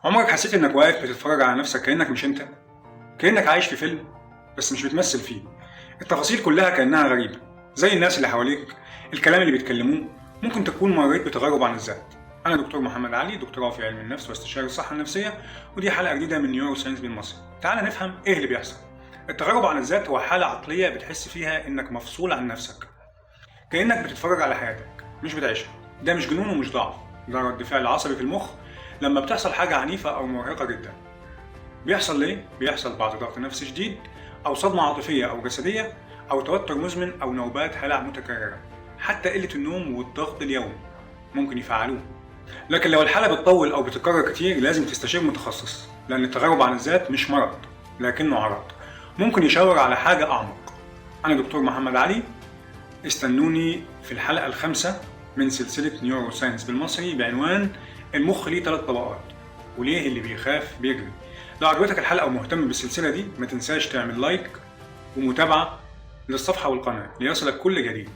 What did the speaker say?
عمرك حسيت انك واقف بتتفرج على نفسك كأنك مش انت؟ كأنك عايش في فيلم بس مش بتمثل فيه. التفاصيل كلها كأنها غريبة، زي الناس اللي حواليك، الكلام اللي بيتكلموه. ممكن تكون مريت بتغرب عن الذات. أنا دكتور محمد علي، دكتوراه في علم النفس واستشاري الصحة النفسية، ودي حلقة جديدة من نيورو ساينس بالمصري. تعال نفهم إيه اللي بيحصل. التغرب عن الذات هو حالة عقلية بتحس فيها إنك مفصول عن نفسك، كأنك بتتفرج على حياتك مش بتعيشها. ده مش جنون ومش ضعف، ده رد فعل عصبي في المخ لما بتحصل حاجة عنيفة أو مرهقة جدا. بيحصل ليه؟ بيحصل بعد ضغط نفسي شديد، أو صدمة عاطفية أو جسدية، أو توتر مزمن، أو نوبات هلع متكررة. حتى قلة النوم والضغط اليومي ممكن يفعلوه. لكن لو الحالة بتطول أو بتتكرر كتير لازم تستشير متخصص، لأن التغرب عن الذات مش مرض لكنه عرض ممكن يشاور على حاجة أعمق. أنا دكتور محمد علي، استنوني في الحلقة الخامسة من سلسلة نيورو ساينس بالمصري بعنوان المخ ليه 3 طبقات وليه اللي بيخاف بيجري. لو عجبتك الحلقة ومهتم بالسلسلة دي ما تنساش تعمل لايك ومتابعة للصفحة والقناة ليصلك كل جديد.